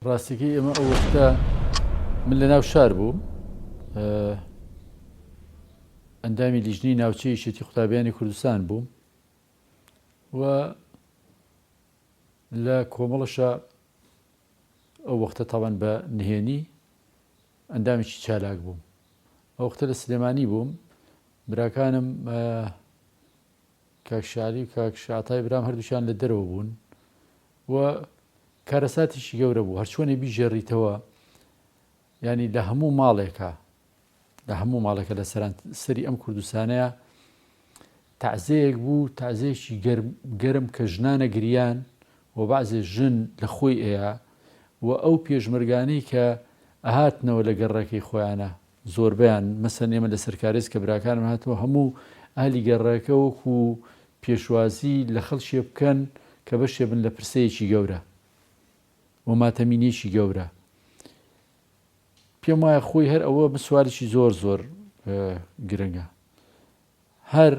ڕاستیەکەی ئێمە ئەو وەختە من لە ناو شار بووم، ئەندامی لیژنەی ناوچەی یەکێتی قوتابیانی کوردستان بووم و لە کۆمەڵەشە ئەو وەختە تاوان بە نهێنی ئەندامێکی چالاک بووم. ئەو وەختە لە سلێمانی بووم، براکانم کاک شالی و کاک شاتای برام هەردووشیان لە دەرەوە بوون و کارەساتێکی گەورە بوو، هەرچۆنێ بیژێڕیتەوە، ینی لە هەموو ماڵێکە لە سەری ئەم کوردستانەیە تەعزەیەک بوو، تەعزەیەکی گەرم کە ژنانە گریان و بەعزێ ژن لە خۆی ئەیە و ئەو پێشمەرگانەی کە ئەهاتنەوە لە گەڕەکەی خۆیانە زۆربیان مەسەن ئێمە لە سەرکارێز کە براکانم هاتەوە هەموو ئاهلی گەڕەکە وەکو پێشوازی لە خەڵشێ بکەن کە بەشێ بن لە پرسەیەکی گەورە و ماتەمینێکی گەورە. پێم وایە خۆی هەر ئەوە مسواریی زۆر گرنگە. هەر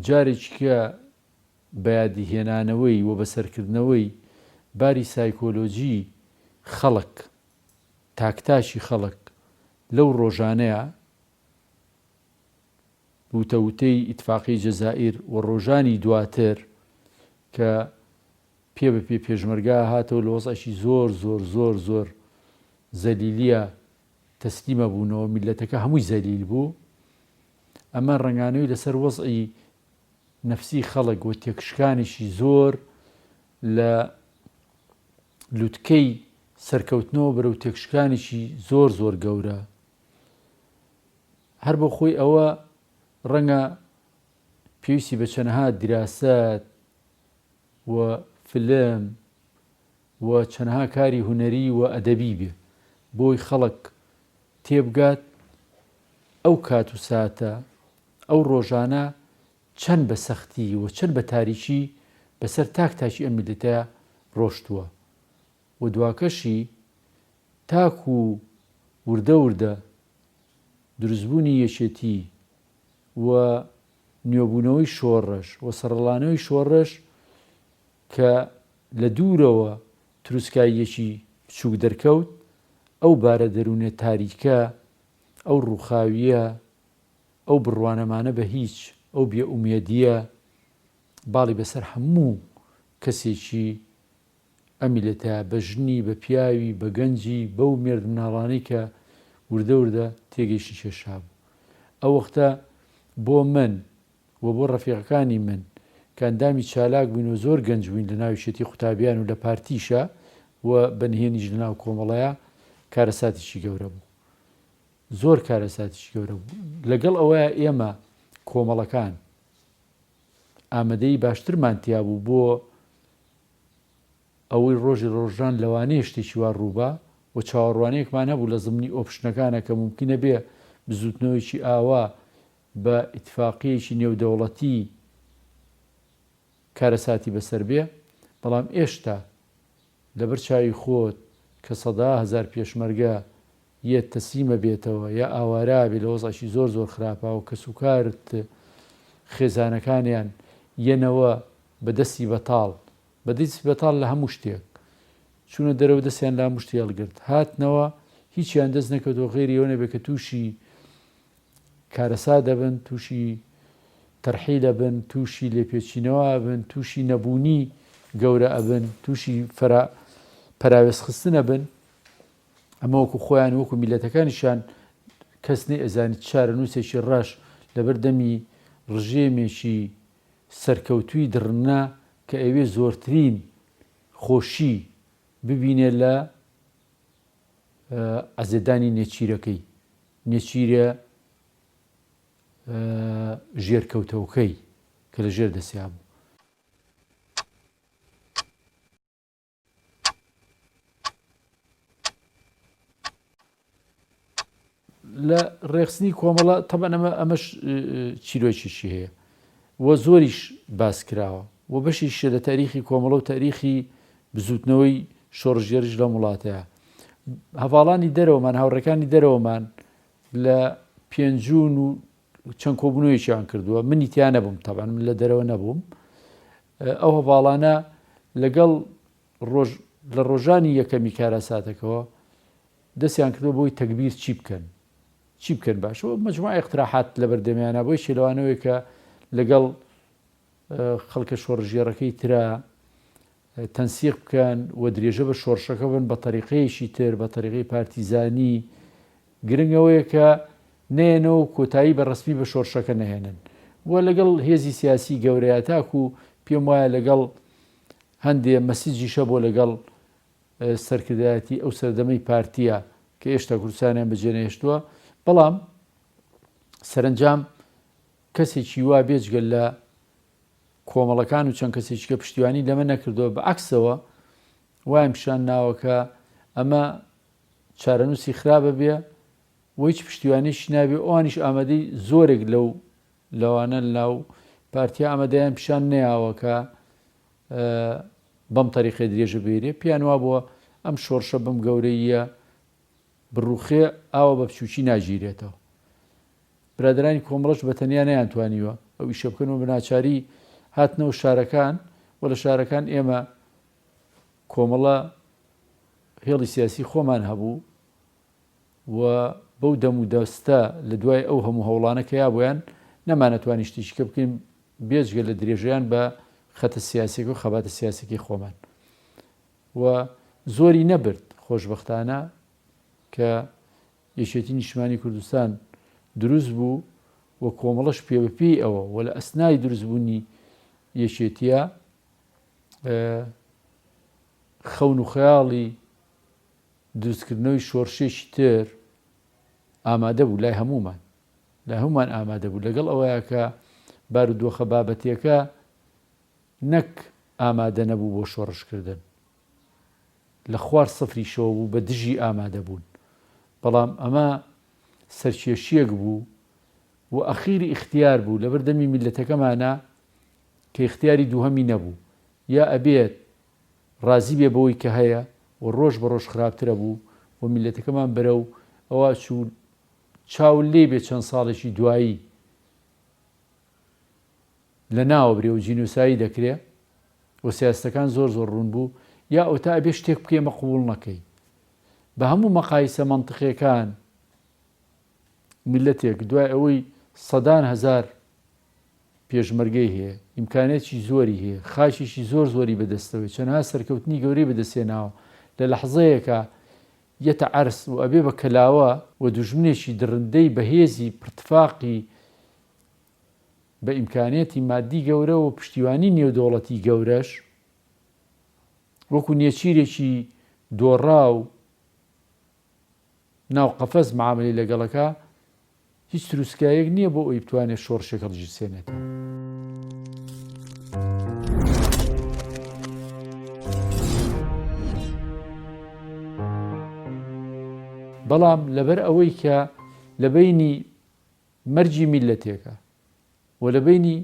جارێکی کە بەیادیهێنانەوەی و بەسەرکردنەوەی باری سایکۆلۆجی خەڵک، تاکتاشی خەڵک لەو ڕۆژانەیە وتەوتەی ئیتفاقی جەزائیر و ڕۆژانی دواتر کە پێ بەپێ پێشمەرگا هاتەوە لە وەزعێکی زۆر زەلیلیە تەسلیمە بوونەوە، میلەتەکە هەمووی زەلیل بوو. ئەمە ڕنگانەوەی لەسەر وەزعی نەفسی خەڵک و تێکشکانێکی زۆر لە لووتکەی سەرکەوتنەوە بەرەو تێکشکانێکی زۆر گەورە. هەر بە خۆی ئەوە ڕەنگە پێویستی بە چەندەها دیراسەت و فلم و چەندەها کاری هونەری و ئەدەبی بێ بۆی خەڵک تێبگات ئەو کات و ساتە ئەو ڕۆژانە چەند بە سەختی و چەند بە تاریکی بەسەر تاکتاکی ئەم میلەتە ڕۆشتووە و دواکەشی تاکو و وردە دروستبوونی یەکێتی و نوێبوونەوەی شۆڕش و سەرڕڵانەوەی شۆڕش کە لە دوورەوە تروسکاییەکی بچووک دەرکەوت، ئەو بارە دەروونێ تاریکە، ئەو ڕووخاویە، ئەو بڕوانەمانە بە هیچ، ئەو بێئومێدیە باڵی بەسەر هەموو کەسێکی ئەم میلەتە، بە ژنی، بە پیاوی، بە گەنجی، بەو مێرد مناڵانەی کە وردە تێگەیشتی کێشا بوو. ئەو وەختە بۆ من و بۆ ڕەفیقەکانی من کە ئەندامی چالاک بووین و زۆر گەنج بووین لە ناو یەکێتی قوتابیان و لە پارتیشە و بەنهێنیش لە ناو کۆمەڵەیە، کارەساتێکی گەورە بوو، زۆر کارەساتێکی گەورە بوو. لەگەڵ ئەوەیە ئێمە کۆمەڵەکان ئامادەی باشترمان تیا بوو بۆ ئەوەی ڕۆژی ڕۆژان لەوانەیە شتێکی وا ڕووبا و چاوەڕوانەیەکمان هەبوو لە زمنی ئۆپشنەکانە کە ممکنە بێ بزوتنەوەیکی ئاوا بە ئیتفاقیەکی نێودەوڵەتی کارەساتی بەسەر بێ. بەڵام ئێشتا لەبەر چاوی خۆت کە سەدا هەزار پێشمەرگە یەت تەسلیمە بێتەوە یا ئاوارا بێ لە وەزعێکی زۆر خراپە و کە سوکارت خێزانەکانیان یەنەوە بەدەستی بەتاڵ لە هەموو شتێک چوونە دەرەوە دەستیان لە هەموو شتێ هەڵگرت، هاتنەوە هیچیان دەست نەکەوتەوە غێری ئەوە نەبێت کە تووشی کارەسا دەبن، تووشی تەرحیل ئەبن، تووشی لێپێچینەوە ئەبن، تووشی نەبوونی گەورە ئەبن، تووشی پەراوێزخستن ئەبن. ئەمە وەکو خۆیان وەکو میلەتەکانیشان کەس نەی ئەزانی چارە نووسێکی ڕەش لەبەردەمی ڕژێمێکی سەرکەوتووی دڕنا کە ئەوێ زۆرترین خۆشی ببینێ لە ئەزێدانی نێچیرەکەی، نێچیرە ژێرکەوتەوەکەی کە لە ژێر دەسیا بوو. لە ڕێخستنی کۆمەڵە تەبەن ئەمەش چیرۆکیشی هەیە و زۆریش باس کراوە و بەشیشە لە تاریخی کۆمەڵە و تاریخی بزوتنەوەی شۆڕژێریش لە وڵاتەیە. هەواڵانی دەرەوەمان، هاوڕێکانی دەرەوەمان لە پێنجون و چەند کۆبوونەوەیەکیان کردووە، منی تیا نەبووم، تەبەن من لە دەرەوە نەبووم. ئەو هەواڵانە لەگەڵ لە ڕۆژانی یەکەمی کارەساتەکەەوە دەستیان کردو بۆی تەکبیر چی بکەن باشەوە مەجموعە اقتراحات لە بەردەمیانە بۆی شێلەوانەوەی کە لەگەڵ خەڵکە شۆڕژێڕەکەی ترا تەنسیق بکەن و درێژە بە شۆڕشەکە بن بە تەریقەیەشی تر بە تەریقەی پارتیزانی گرنگەوەیە کە نێنەوە کۆتایی بە ڕسمی بە شۆڕشەکە نەهێنن وە لەگەڵ هێزی سیاسی گەورەیە تاکو و پێم وایە لەگەڵ هەندێ مەسیجیشە بۆ لەگەڵ سەرکردایەتی ئەو سەردەمەی پارتیە کە ئێشتا کوردستانیان بەجێنەهێشتووە بەڵام سەرنجام کەسێکی وا بێجگەل لە کۆمەڵەکان و چەند کەسێکیکە پشتیوانی لەمە نەکردەوە بە عکسەوە وایم پیشان ناوەکە ئەمە چارەنووسی خراپە بێ و هیچ پشتیوانیشی نابێ ئەوانیش ئامادەی زۆرێک لەوانە لاو پارتیا ئامادەیان پیشان نەیاوەکە بەم تەریقی درێژە بێرێ پیان وا بووە ئەم شۆڕشە بەم گەورەیە بڕوخێ ئاوە بە بچوکی ناگیرێتەوە برادرانی کۆمەڵەش بە تەنیا نەیانتوانیوە ئەو ئیشە بکەنەوە بەناچاری هاتنەوە شارەکان و لە شارەکان ئێمە کۆمەڵە هێڵی سیاسی خۆمان هەبوو و بەو دەم و دەستە لە دوای ئەو هەموو هەوڵانەکە یا بۆیان نەمانەتوانی شتێکیکە بکەین بێجگە لە درێژیان بە خەتە سیاسێک و خەباتە سیاسێکی خۆمان و زۆری نەبرد خۆشبەختانە کە یەکێتی نیشتمانی کوردستان دروست بوو و کۆمەڵەش پێوەپی ئەوە و لە ئەسنای دروستبوونی یەکێتیە خەون و خەیاڵی دروستکردنەوەی شۆڕشێکی تر ئامادە بوو لای هەمومان ئامادە بوو لەگەڵ ئەوەیە کە بارودۆخە بابەتیەکە نەک ئامادە نەبوو بۆ شۆڕشکردن لە خوار سفری شەوە بوو بە دژی ئامادە بوون بەڵام ئەمە سەرکێشیەک بوو و ئەخیری اختیار بوو لە بەردەمی میلەتەکەمانە کە اختیاری دووهەمی نەبوو یا ئەبێت ڕازی بێ بەوەی کە هەیە و ڕۆژ بە ڕۆژ خراپترە بوو و میلەتەکەمان بەرەو ئەوە چوو چاو لێ بێ چەند ساڵێکی دوایی لە ناوە برێ و جینۆسایی دەکرێ و سیاستەکان زۆر ڕوون بوو یا ئەو تا ئەبێ شتێک بکەمە قبوڵ نەکەی بە هەموو مەقایسە مەنتقیەکان میلەتێک دوای ئەوەی سەدان هەزار پێشمەرگەی هەیە ئیمکانێتی زۆری هەیە خاشیشی زۆری بەدەستەوەی چەندها سەرکەوتنی گەورەی بەدەستێناوە لە لەحزەیەکە یەتە عەرس و ئەبێ بە کەلاوە و دوژمنێکی درندەی بەهێزی پرتفاقی بە ئیمکانێتی مادی گەورە و پشتیوانی نێودەوڵەتی گەورەش وەکو نێچیرێکی دۆڕا و ناو قەفەز معاملەی لەگەڵەکە هیچ تروسکایەک نییە بۆ ئەوی بتوانێت شۆڕشێکە دژسێنێتەوە. بەڵام لەبەر ئەوەی کە لە بینی مەرجی میلەتێکە و لە بینی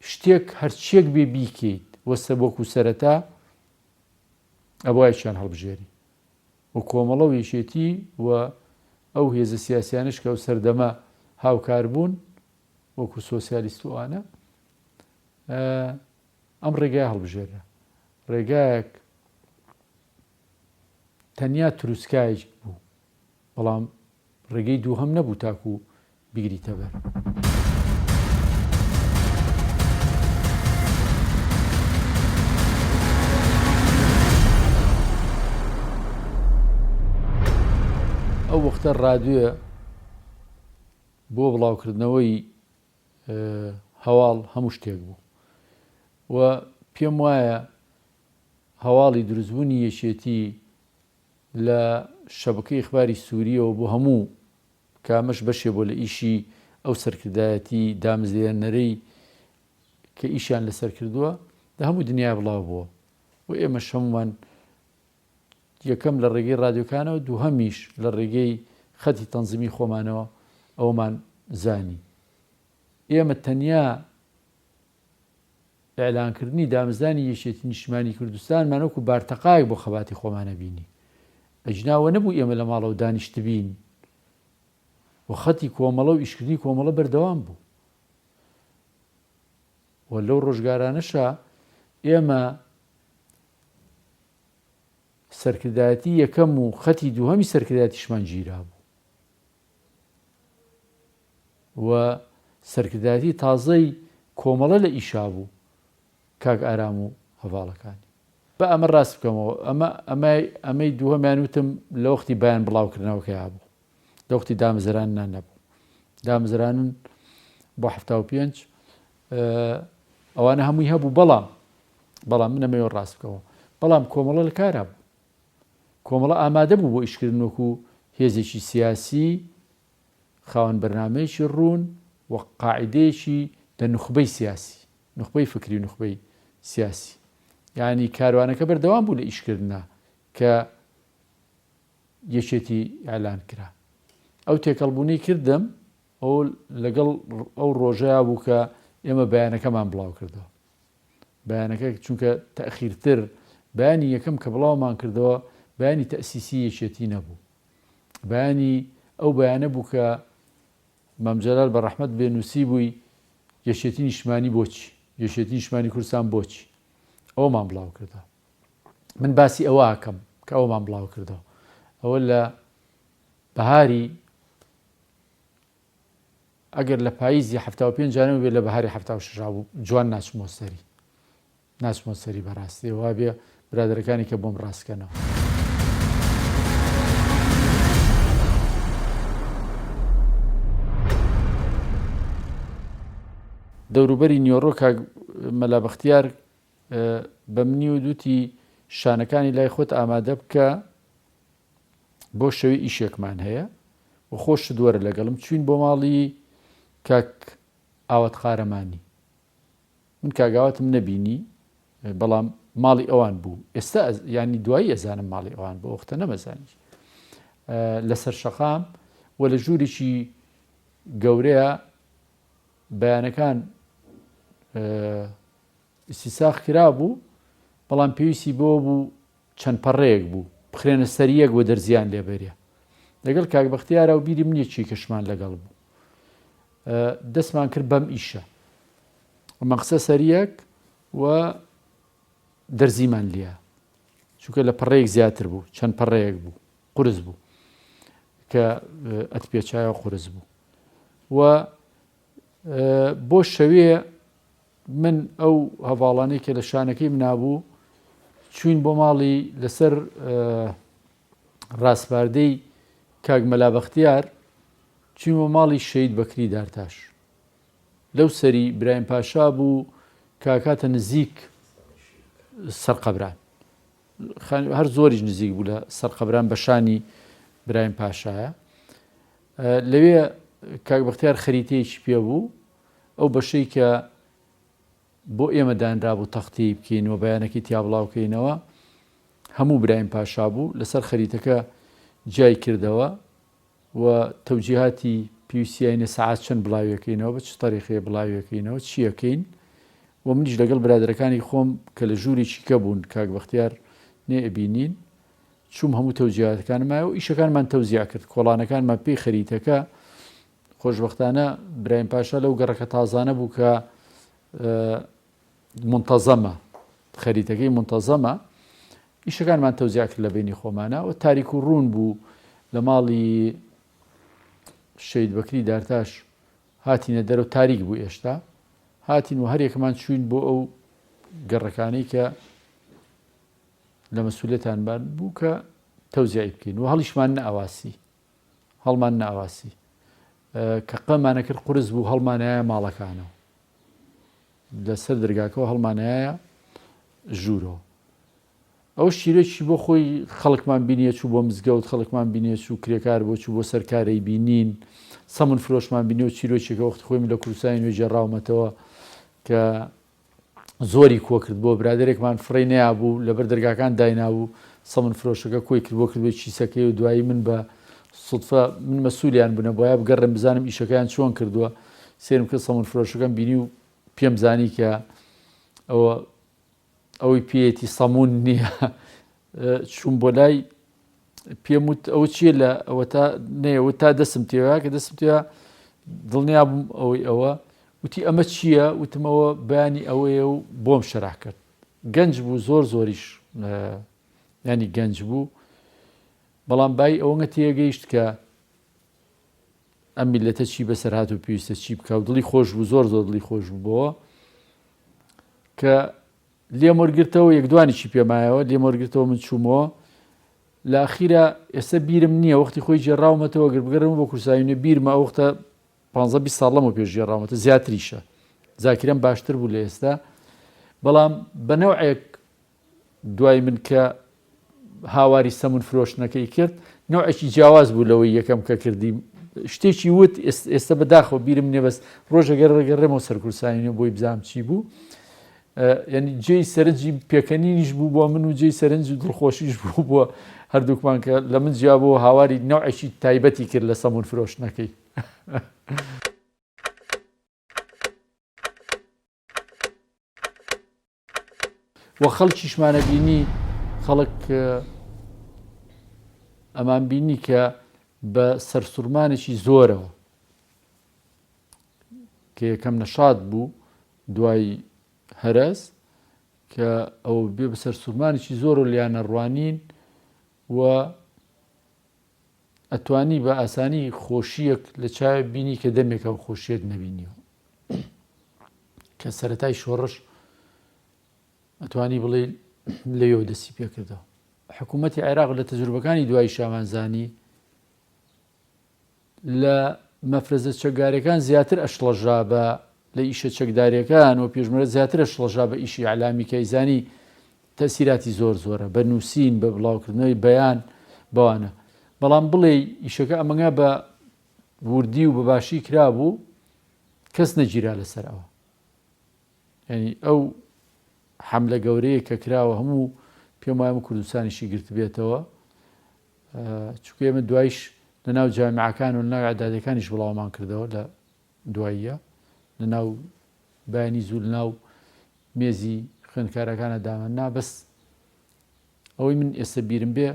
شتێک هەرچیەک بێ بیکەیت وەسە بۆکو سەرەتا ئەوایشیان هەڵبژێری و کۆمەڵە و یەکێتی و ئەو هێزە سیاسیانش کە ئەو سەردەمە هاوکار بوون وەکو سۆسیالیستوانە ئەم ڕێگای هەڵبژێرە ڕێگایەک تەنیا تروسکایەک بوو بەڵام ڕێگەی دووهەم نەبوو تاکو بگریتە بەر. ئەو وەختە ڕادیۆ بۆ بڵاوکردنەوەی هەواڵ هەموو شتێک بوو و پێم وایە هەواڵی دروستبوونی یەکێتی لە شەبکەی ئیخباری سووریەوە بۆ هەموو کامەش بەشێ بۆ لە ئیشی ئەو سەرکردایەتی دامزێنەرەی کە ئیشیان لەسەر کردووە لە هەموو دنیا بڵاو بووە و ئێمەش هەمومان یەکەم لە ڕێگەی ڕادیۆکانەوە دووهەمیش لە ڕێگەی خەتی تەنزیمی خۆمانەوە ئەومان زانی. ئێمە تەنیا ئێعلانکردنی دامزانی یەکێتی نیشتیمانی کوردستانمانەوەکو بارتەقایەک بۆ خەباتی خۆمانە بینی ئەجناوە نەبوو ئێمە لە ماڵەوە دانیشتبین و خەتی کۆمەڵە و ئیشکردنی کۆمەڵە بەردەوام بوو و لەو ڕۆژگارانەشە ئێمە سەرکردایەتی یەکەم و خەتی دووهەمی سەرکردایەتیشمان گیرا بوو و سەرکردایەتی تازەی کۆمەڵە لە ئیشا بوو کاک ئارام و هەڤاڵەکانی. بە ئەمە ڕاست بکەمەوە ئەمەی دووهەمیان وتم لە وەختی بەیان بڵاوکردنەوەکەیا بوو، لە وەختی دامەزرانان نەبوو. دامەزرانن بۆ 75 ئەوانە هەمووی هەبوو، بەڵام من ئەمەوە ڕاست بکەمەوە، بەڵام کۆمەڵە لە کارا بوو، کۆمەڵە ئامادە بوو بۆ ئیشکردن وەکو هێزێکی سیاسی خاوەن بەرنامەیەکی ڕوون و قاعیدەیەکی لە نوخبەی سیاسی، نوخبەی فکری و نوخبەی سیاسی. یعنی کاروانەکە بەردەوام بوو لە ئیشکردنا کە یەکێتی ئەعلان کرا. ئەو تێکەڵبوونی کردم ئەو لەگەڵ ئەو ڕۆژەیە بوو کە ئێمە بەیانەکەمان بڵاو کردەوە. بەیانەکە چونکە تەخیرتر بەیانی یەکەم کە بڵاومان کردەوە بەیانی تەسیسی یەکێتی نەبوو، بەیانی ئەو بەیانە بوو کە مام جەلال بە ڕەحمەت بێنووسی بووی یەکێتی نیشتمانی بۆچی، یەکێتی نیشتمانی کوردستان بۆچی، ئەومان بڵاو کردەوە. من باسی ئەوە ئاکەم کە ئەومان بڵاو کردەوە. ئەوە لە بەهاری ئەگەر لە پاییزی 75 جانەوە بێت لە بەهاری 76 بوو جوان ناچمۆ سەری بەڕاستی وا بێ برادەرەکانی کە بۆم ڕاستکەنەوە. دەوروبەری نیۆڕۆ کاک مەلا بەختیار بە منی و دوتی شانەکانی لای خۆت ئامادە بکە بۆ شەوی ئیشێکمان هەیە و خۆش دووەرە لەگەڵم چوین بۆ ماڵی کاک ئاوات قارەمانی. من کاگاواتم نەبینی بەڵام ماڵی ئەوان بوو. ئێستا ینی دوایی ئەزانم ماڵی ئەوان بۆ وەختە نەمەزانی لەسەر شەقام و لە ژوورێکی گەورەیە بەیانەکان ئیسیساخ کرا بوو، بەڵام پێویستی بۆ بوو چەند پەڕەیەک بوو بخرێنە سەریەک بۆ دەرزیان لێبەرێ. لەگەڵ کاک بەختیارە و بیری منیە چی کەشمان لەگەڵ بوو. دەستمان کرد بەم ئیشە مەقسە سەریەک و دەرزیمان لێە، چونکە لە پەڕەیەک زیاتر بوو، چەند پەڕەیەک بوو، قورس بوو کە ئەتپێچایە قورس بوو. و بۆ شەوێ من ئەو هەواڵانەی کە لە شانەکەی منابوو چوین بۆ ماڵی لەسەر ڕاستپاردەی کاک مەلا بەختیار، چوین بۆ ماڵی شەید بەکری دارتاش. لەو سەری برایم پاشا بوو کاکاتە نزیک سەرقەبران، هەر زۆریش نزیک بوو لە سەرقەبران بە شانی برایم پاشایە. لەوێ کاک بەختیار خەریتەیەکی پێ بوو، ئەو بەشەی کە بۆ ئێمە دانرا بوو تەختی بکەین و بەیانەکەی تیا بڵاوکەینەوە هەموو برایم پاشا بوو لەسەر خەریتەکە جای کردەوە و تەوجیهاتی پێویستیانە سەعات چەند بڵاویەکەینەوە، بە چ تەریقێ بڵاویەکەینەوە، چیەکەین. و منیش لەگەڵ برادەرەکانی خۆم کە لە ژوورێکی کە بوون کاک بەختیار نێئبینین چوم هەموو تەوجیهاتەکانمایە و ئیشەکانمان تەوزیع کرد، کۆڵانەکانمان پێی خەریتەکە. خۆشبەختانە برایم پاشا لەو گەڕەکە تازانە بوو کە منتەزەمە، خەریتەکەی منتەزەمە، ئیشەکانمان تەوزیع کرد لە بینی خۆمانە و تاریک و ڕوون بوو. لە ماڵی شەید بەکری دارتاش هاتینە دەرەوە، تاریک بوو ئێشتا، هاتین و هەرێکمان چوین بۆ ئەو گەڕەکانەی کە لە مەسئولێتانبان بوو کە تەوزیعی بکەین و هەڵیشمان نەئاواسی، هەڵمان نەئاواسی کە قەمانە کرد قورس بوو، هەڵمانایە ماڵەکانەوە لەسەر دەرگاکەەوە، هەڵمانایە ژوورەوە. ئەو شیرێکی بۆ خۆی خەڵکمان بینیە چوو بۆ مزگەوت، خەڵکمان بینیە چوو کرێکار بۆ چوو بۆ سەرکارەی بینین، سەمن فرۆشمان بینی و چیرۆکێکە وەخت خۆیم لە کوردستانی نوێژە ڕاومەتەوە کە زۆری کۆ کرد بۆ برادێکمان فڕی نیا بوو لەبەر دەرگاکان داینابوو، سەمن فرۆشەکە کۆی کرد بۆ کردوی چیسەکەی و دوایی من بە سوتفە من مەسئولیان بوونە بۆیە بگەڕێم بزانم ئیشەکەیان چۆن کردووە. سێرم کرد سەمن فرۆشەکەم بینی و پێم زانی کە ئەوەی پێیەتی سەمون نییە. چوون بۆ لای پێم وت ئەوە چییە لە ئەوە تا نەیەوە تا دەسم تێوە کە دەسم تێوە دڵنیا بووم ئەوەی ئەوە. وتی ئەمە چییە؟ وتمەوە بەیانی ئەوەیە و بۆم شەراح کرد. گەنج بوو، زۆریش ینی گەنج بوو، بەڵام بای ئەوەنگە تێگەیشت کە ئەم میلەتە چی بەسەر هات و پێویستە چی بکە و دڵی خۆش بوو، زۆر دڵی خۆش بوو بۆەوە کە لێم وەرگرتەوە یەکدوانیشی پێمایەوە، لێم وەرگرتەوە من چوومەوە. لە ئەخیرە ئێستا بیرم نییە وەختی خۆی جێڕاومەتەوە گەر بگەڕم بۆ کورساییونە بیرمە ئەو وەختە 15 ساڵ لەمەوە پێش جێڕاومەتە، زیاتریشە، زاکرەم باشتر بوو لە ئێستا. بەڵام بەنەوعێک دوای من کە هاواری سەمون فرۆشتنەکەی کرد، نەوعێکی جیاواز بوو لەوەی یەکەم کە کردی. شتێکی وت ئێستا بەداخەوە بیرم نییە، بەس ڕۆژەگەر ڕێگەڕێمەوە سەر کورساییونە بۆی بزانم چی بوو. ینی جێی سەرنجی پێکەنینیش بوو بۆ من و جێی سەرنج و دڵخۆشیش بوو بۆ هەردووکمان کە لە من جیابەوە هاواری نەوعێکی تایبەتی کرد لە سەمون فرۆشتنەکەی. وە خەڵکیشمانە بینی، خەڵک ئەمان بینی کە بە سەرسوورمانێکی زۆرەوە کە یەکەم نەشاد بوو دوای هەرس کە ئەو بێ بە سەرسوورمانێکی زۆر و لیانە ڕوانین و ئەتوانی بە ئاسانی خۆشیەک لە چاوی بینی کە دەمێکە و خۆشیەک نەبینیەوە، کە سەرەتای شۆڕش ئەتوانی بڵێ لەوێ دەستی پێکردەوە. حکوومەتی عێراق لە تەجروبەکانی دوای شامانزانی لە مەفرەزە چەکداریەکان زیاتر ئەشڵەژا بە لە ئیشە چەکداریەکان و پێشمەرە زیاتر ئەشڵەژا بە ئیشی عەلامی کەیزانی تەسیراتی زۆر زۆرە بە نووسین، بە بڵاوکردنەوەی بەیان بەوانە. بەڵام بڵێ ئیشەکە ئەمەنگا بە وردی و بەباشی کرابوو، کەس نەگیرا لەسەرەوە. ینی ئەو حەملە گەورەیە کە کراوە هەموو پێم وایە کوردستانیشی گرت بێتەوە، چونکە ئێمە دوایش لەناو جامعەکان و لەناو عەدادەکانیش بڵاومان کردەوە لە دواییە، لەناو بەیانی زوو لەناو مێزی خوێندکارەکانە دامەنا. بەس ئەوەی من ئێستا بیرم بێ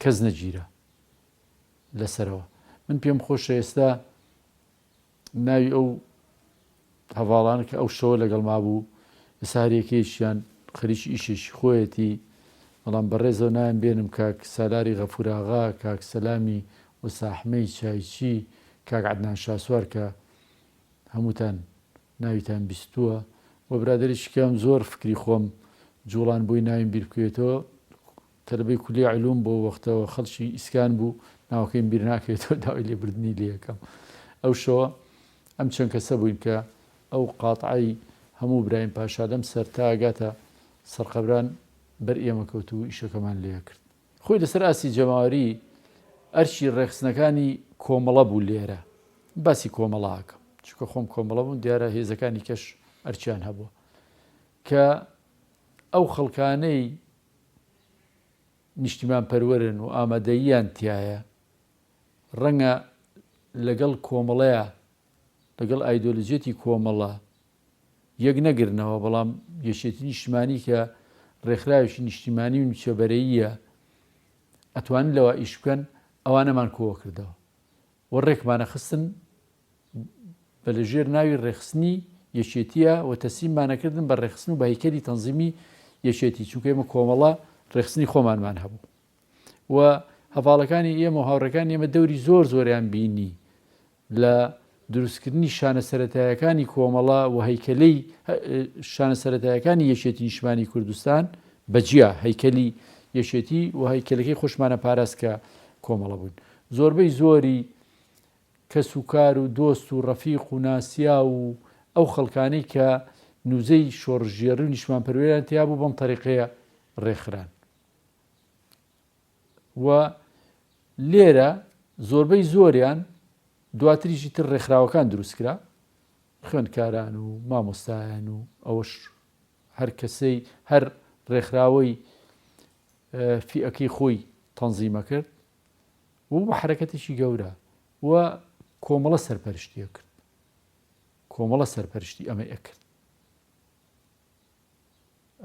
کەس نەگیرە لەسەرەوە. من پێم خۆشە ئێستا ناوی ئەو هەواڵانە کە ئەو شەوە لەگەڵ ما بوو ئێسارێکێکیان خەریکی ئیشێکی خۆیەتی، بەڵام بەڕێزەوە نایان بێنم کاک سالاری غەفوراغا، کاک سەلامی وەساحمەی چایچی، کاک عەدنان شاسوار کە هەمووتان ناویتان بیستووە و برادریشکەم زۆر فکری خۆم جوڵان بووی ناویم بیر بکوێتەوە. تەلەبەی کولیە علوم بۆ وەختەوە خەڵکی ئیسکان بوو، ناوەکەیم بیر ناکرێتەوە، داوای لێبردنی لێ یەکەم. ئەو شەوە ئەم چەند کەسە بووین کە ئەو قاتعی هەموو برایم پاشا لەم سەر تا ئاگاتە سەرقەبران بەر ئێمە کەوت و ئیشەکەمان لێ کرد. خۆی لەسەر ئاسی جەماوەری ئەرشی ڕێخستنەکانی کۆمەڵە بوو لێرە، باسی کۆمەڵاکەم چونکە خۆم کۆمەڵە بوون، دیارە هێزەکانی کەش ئەرچیان هەبووە کە ئەو خەڵکانەی نیشتیمان پەروەرن و ئامادەییان تایە ڕەنگە لەگەڵ کۆمەڵەیە، لەگەڵ ئایدۆلۆجێتی کۆمەڵە یەک نەگرنەوە، بەڵام یەشێتی نیشتیمانی کە ڕێکخراوێکی نیشتیمانی و نیچەبەرەییە ئەتوانن لەوە ئیش بکەن، ئەوانەمان کۆوە کردەوە و ڕێکمانە خستن بە لەژێر ناوی ڕێخستنی یەکێتیە و تەسلیممانەکردن بە ڕێخستن و بە هەیکەلی تەنزیمی یەکێتی، چونکە ئێمە کۆمەڵە ڕێخستنی خۆمانمان هەبوو و هەڤاڵەکانی ئێمە و هاوڕەکانی ئێمە دەوری زۆر زۆریان بینی لە دروستکردنی شانە سەرەتایەکانی کۆمەڵە و هەیکەلەی شانە سەرەتایەکانی یەکێتی نیشتیمانی کوردستان بەجیا هەیکەلی یەکێتی و هەیکەلەکەی خۆشمانە پاراست کە کۆمەڵە بوون. زۆربەی زۆری کەس و کار و دۆست و ڕەفیق و ناسیا و ئەو خەڵکانەی کە نووزەی شۆڕژێڕی و نیشتمان پەروەریان تیا بوو بەم تەریقەیە ڕێکخران. و لێرە زۆربەی زۆریان دواتریشی تر ڕێکخراوەکان دروستکرا، خوێندکاران و مامۆستایان و ئەوەش هەر کەسەی هەر ڕێکخراوەی فیئەکەی خۆی تەنزیمە کرد و بە حرەکەتێکی گەورە و کۆمەڵە سەرپەرشتیە کرد، کۆمەڵە سەرپەرشتی ئەمە ئەکرد.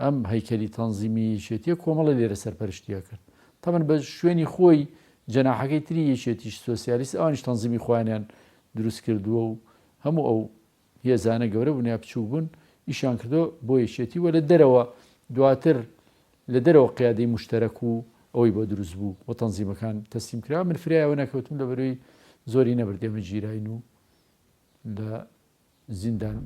ئەم هەیکەلی تەنزیمی یەکێتیە کۆمەڵە لێرە سەرپەرشتیە کرد. تەمەن بە شوێنی خۆی جەناحەکەی تری یەکێتیش سۆسیالیست ئەوانیش تەنزیمی خۆیانیان دروست کردووە و هەموو ئەو هێزانە گەورە بوون یا بچوو بوون ئیشان کردو بۆ یەکێتی و لە دەرەوە دواتر لە دەرەوە قیادەی مشتەرەک و ئەوەی بۆ دروست بوو بۆ تەنزیمەکان تەسلیم کرا. من فریایەوە نەکەوتم لە بەرەوەی زۆری نەبردێمە گیراین و لە زیندان.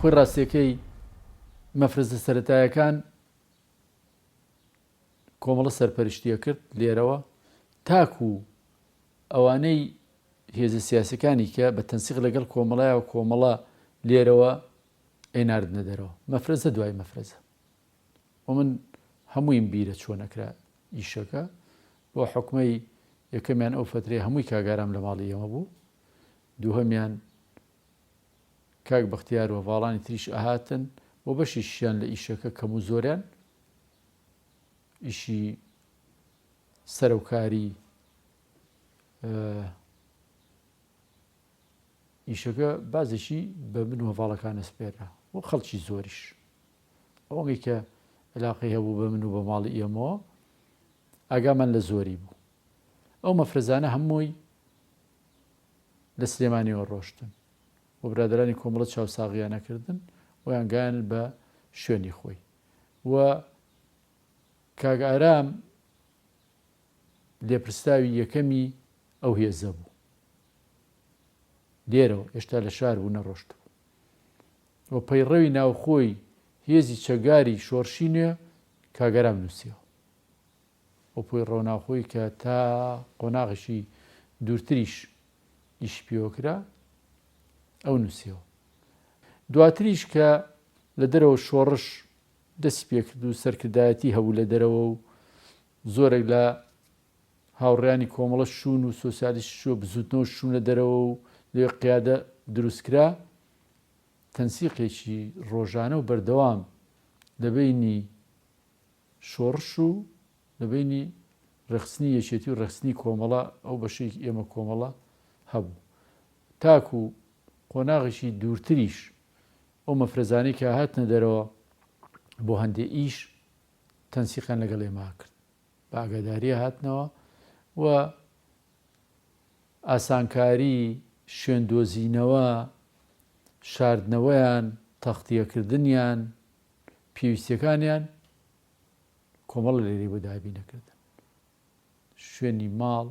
خۆی ڕاستیەکەی مەفرەزە سەرەتایەکان کۆمەڵە سەرپەرشتیە کرد لێرەوە تاکو ئەوانەی هێزە سیاسەکانی کە بە تەنسیق لەگەڵ کۆمەڵایەوە کۆمەڵە لێرەوە ئەیناردنە دەرەوە مەفرەزە دوای مەفرەزە. و من هەموویم بیرە چۆنەکرا ئیشەکە بۆ حکومەی یەکەمیان ئەو فترێ هەمووی کاگارام لە ماڵی ئێمە بوو، دووهەمیان کاک بەختیار و باڵانی تریش ئەهاتن بۆ بەشیشیان لە ئیشەکە کەم و زۆریان ئیشی سەرۆکاری ئیشەکە بازێکی بە من وەڤاڵەکانە سپێرا و خەڵکی زۆریش ئەوەی کە علاقەی هەبوو بە من و بە ماڵی ئێمەوە ئاگامان لە زۆری بوو. ئەو مەفرەزانە هەمووی لە سلێمانیەوە ڕۆشتن و برادرانی کۆمەڵە چاوساغیان نەکردن ویان گیان بە شوێنی خۆی. و کاک ئارام لێپرساوی یەکەمی ئەو هێزە بوو لێرەوە هێشتا لە شار بوو نەڕۆشت بوو و پەیڕەوی ناوخۆی هێزی چەگاری شۆڕشی نوێ کاگەرام نووسیەوە و پۆی ڕەوناوخۆی کە تا قۆناغشی دوورتریش ئیش پێوەکرا ئەو نووسیەوە. دواتریش کە لە دەرەوە شۆڕش دەستی پێکرد و سەرکردایەتی هەبوو لە دەرەوە و زۆرێک لە هاوڕێیانی کۆمەڵە شوون و سۆسیالیست شووە بزوتنەوە شوونە دەرەوە و لێ قیادە دروستکرا تەنسیقێکی ڕۆژانە و بەردەوام لەبینی شۆڕش و لەبینی ڕێخستنی یەکێتی و ڕێخستنی کۆمەڵە ئەو بەشەی ئێمە کۆمەڵە هەبوو تاکو قۆناغێکی دوورتریش ئەو مەفرەزانەی کە هاتنە دەرەوە بۆ هەندێ ئیش تەنسیقیان لەگەڵ ئێمە کرد بە ئاگاداریە هاتنەوە و ئاسانکاری شوێندۆزینەوە شاردنەوەیان تەختیەکردنیان پێویستیەکانیان کۆمەڵە لێرەی بۆ دابی نەکردن. شوێنی ماڵ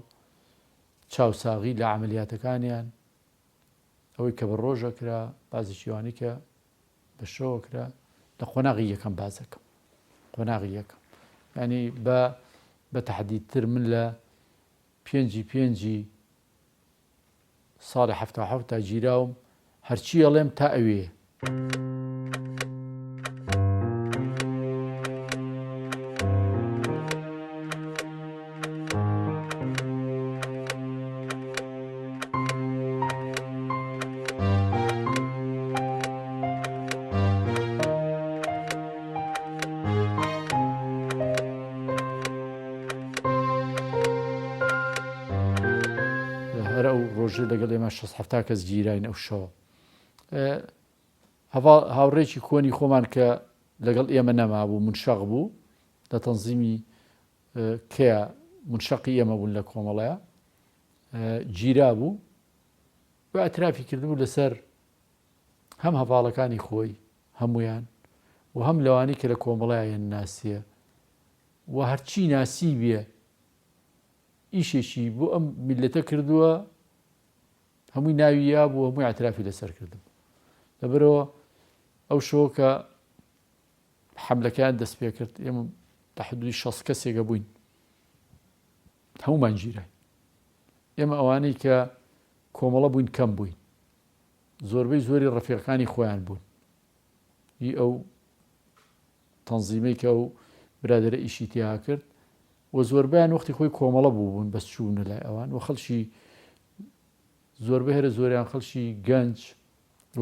چاوساغی لە عملیاتەکانیان ئەوەی کە بە ڕۆژە کرا بازی شیوانی کە بە شەوە کرا لە قۆناغی یەکەم بازەکەم قۆناغی یەکەم ینی بە تەحدیدتر من لە پێنجی ساڵی 77 تا گیراوم هەرچی ئەڵێم تا ئەوێ. لەگەڵ ئێمە 6 کەس گیراین ئەو شەوە. هاوڕێکی کۆنی خۆمان کە لەگەڵ ئێمە نەمابوو منشەق بوو لە تەنزیمی کەیە منشەقی ئێمە بوون لە کۆمەڵەیە گیرا بوو و ئەترافی کردبوو لەسەر هەم هەڤاڵەکانی خۆی هەمویان و هەم لەوانی کە لە کۆمەڵایەن ناسیە و هەرچی ناسی بێ ئیشێکی بۆ ئەم میلەتە کردووە هەمووی ناوی یا بوو هەمووی ئەترافی لەسەر کردم. لەبەرەوە ئەو شەوە کە حەملەکەیان دەست پێ کرد ئێمە لە حدودی 60 کەسێکە بووین هەموومان گیرای. ئێمە ئەوانەی کە کۆمەڵە بووین کەم بووین زۆربەی زۆری ڕەفیقەکانی خۆیان بوون هی ئەو تەنزیمەی کە ئەو برادرە ئیشی تیا کرد و زۆربیان وەختی خۆی کۆمەڵە بوون بەس چوونە لای ئەوان و خەڵکی زۆربەی هەرە زۆریان خەڵکی گەنج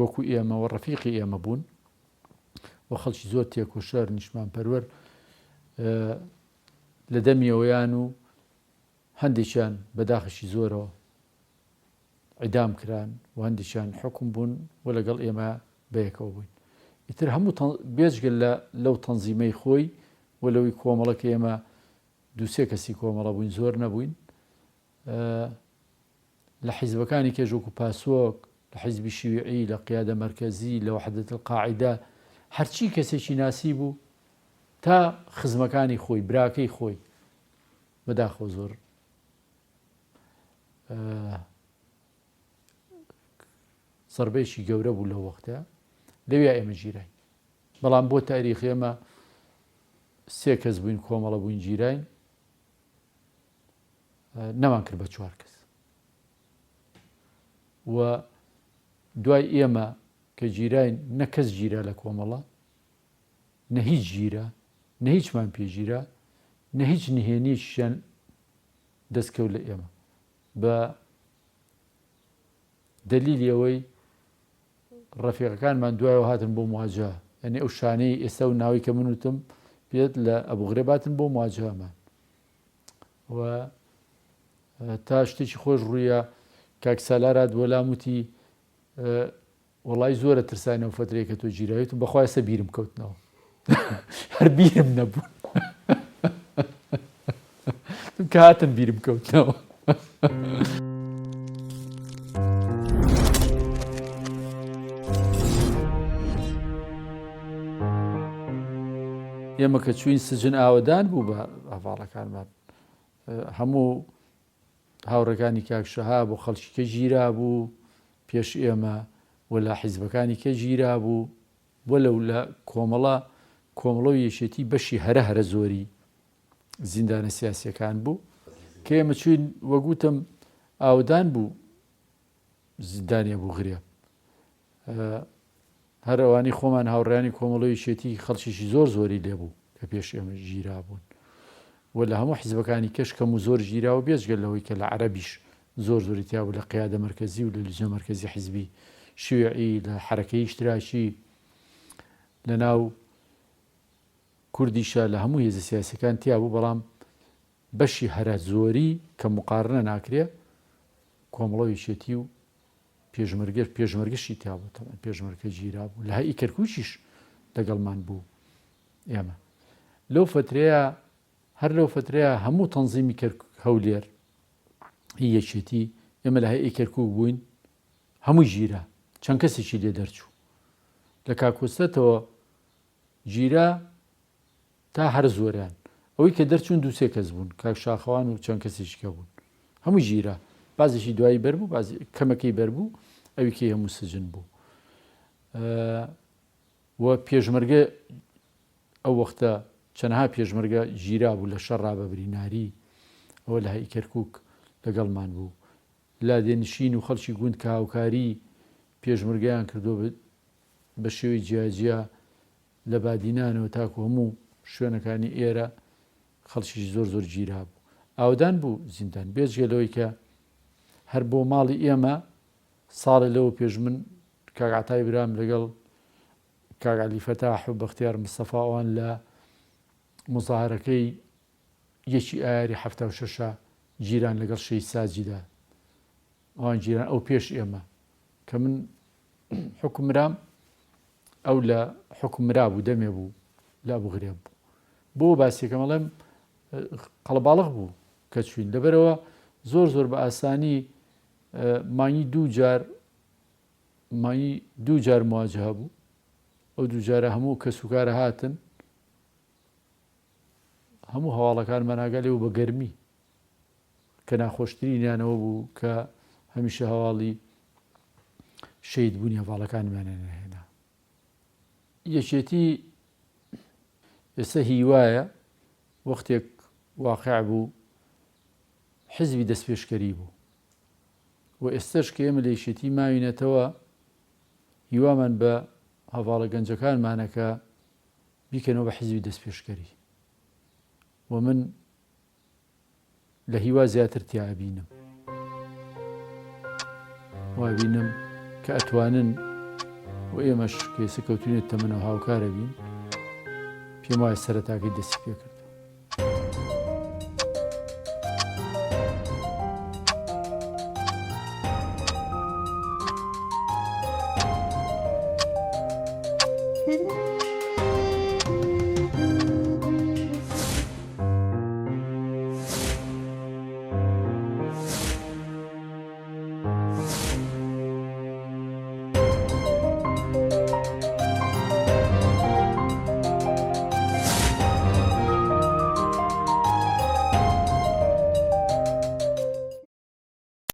وەکو ئێمە و ڕەفیقی ئێمە بوون و خەڵکی زۆر تێکۆشەر نیشمان پەروەر لە دەمیەوەیان و هەندێکیان بەداخشی زۆرەوە عیدام کران و هەندێکیان حکم بوون و لەگەڵ ئێمە بەیەکەوە بووین. ئیتر هەموو بێژگە لەو تەنزیمەی خۆی و لەوەی کۆمەڵە کە ئێمە 2-3 کەسی کۆمەڵە بووین زۆر نەبووین لە حیزبەکانی کێژوەکو پاسۆک لە حیزبی شیوعی لە قیادە مەرکەزی لە وحدەت القاعیدە هەرچی کەسێکی ناسی بوو تا خزمەکانی خۆی براکەی خۆی بەداخۆ زۆر سەربەیەکی گەورە بوو لەو وەختە لەوێ ئێمە گیراین بەڵام بۆ تاریخی ئێمە 3 کەس بووین کۆمەڵە بووین گیراین نەمان کرد بە 4 کەس و دوای ئێمە کە گیراین نە کەس گیرا لە کۆمەڵە نە هیچ گیرە نە هیچمان پێگیرە نە هیچ نهێنیشیان دەستکەوت لە ئێمە بە دلیلی ئەوەی ڕەفیقەکانمان دوایەوە هاتن بۆ مواجهە یعنی ئەو شانەی ئێستا و ناوی کە من وتم پێت لە ئەبوغرێباتن بۆ مواجهەمان و تا شتێکی خۆش ڕوویە کاک سالارات وەلام وتی وەڵای زۆرە ترسانەوە فترەیە کە تۆ گیراویت و بەخوا ئێستا بیرم کەوتنەوە هەر بیرم نەبوون کە هاتن بیرم کەوتنەوە ئێمە کە چوین سجن ئاوەدان بوو بە هەڤاڵەکانمان هەموو هاوڕەکانی کاکشەها بۆ خەڵکی کە گیرا بوو پێش ئێمە و لە حیزبەکانی کە گیرا بوو بۆ لەو لە کۆمەڵە و یەشێتی بەشی هەرە زۆری زیندانە سیاسیەکان بوو کە ئێمە چوین وەگوتم ئاودان بوو زیندانیە بوو غرێ هەر ئەوانی خۆمان هاوڕێیانی کۆمەڵە و یەشێتی خەڵکیشی زۆری لێبوو کە پێش ئێمە گیرا بوون و لە هەموو حیزبەکانی کەش کەم و زۆر گیراوە بێجگەل لەوەی کە لە عەرەبیش زۆری تیابوو لە قیادە مەرکەزی و لە لیژنە مەرکەزی حیزبی شیوعی لە حەرەکەی ئیشتراکی لە ناو کوردیشە لە هەموو هێزە سیاسیەکان تیابوو بەڵام بەشی هەرە زۆری کە مقارنە ناکرێ کۆمەڵە و یەشێتی و پێشمەرگەشی تیابوو پێشمەرگە گیرا بوو لە هەئی کەرکووکیش لەگەڵمان بوو ئێمە لەو فترەیە هەر لەو فترەیە هەموو تەنزیمی هەولێر هی یەکێتی ئێمە لە هەیە کەرکووک بووین هەموو گیرە چەند کەسێکی لێ دەرچوو لە کاکۆستەتەوە گیرە تا هەر زۆریان ئەوەی کە دەرچوون 2-3 کەس بوون کاک شاخەوان و چەند کەسێکیکە بوون هەموو گیرە بازێکی دوایی بەربوو کەمەکەی بەربوو ئەوی کە هەموو سجن بوو و پێشمەرگە ئەو وەختە چەندها پێشمەرگە گیرا بوو لە شەڕ ڕابەبریناری ئەوە لە هەی کەرکووک لەگەڵمان بوو لادێنشین و خەڵکی گوند کە هاوکاری پێشمەرگەیان کردو بە شێوەی جیاجیا لە بادینانەوە تاکو هەموو شوێنەکانی ئێرە خەڵکی زۆر گیرا بوو ئاودان بوو زیندان بێجگەلەوەی کە هەر بۆ ماڵی ئێمە ساڵی لەوە پێش من کاک عەتای برام لەگەڵ کاک عەلی فەتاح و بەختیار مستەفاوان لە مزاهرەکەی یەکی ئایاری 76 گیران لەگەڵ شەید ساجیدا ئەوان گیران ئەو پێش ئێمە کە من حکومرام ئەو لە حکومرا بوو دەمێ بوو لا بوغرێ بوو بۆ باسیەکەمەڵێم قەڵەباڵغ بوو کە چوین لەبەرەوە زۆر بە ئاسانی مانگی دوو جار مواجهە بوو ئەو دوو جارە هەموو کەسوکارە هاتن هەموو هەواڵەکانمان ئاگالێەوە بە گەرمی کە ناخۆشترینیانەوە بوو کە هەمیشە هەواڵی شەید بوونی هەواڵەکانمانیان هێنا یەکێتی ئێستا هیوایە وەختێک واقع بوو حزبی دەستپێشکەری بوو و ئێستاش کە ئێمە لە یەکێتی ماوینەتەوە هیوامان بە هەواڵە گەنجەکانمانەکە بیکەنەوە بە حزبی دەستپێشکەری و من لە هیوا زیاتر تیابینم وابینم کە ئەتوانن و ئێمەش کێسە کەوتونێت تەمەنەوە هاوکارە بین پێم وایە سەرەتاکەی دەستی پێ کرد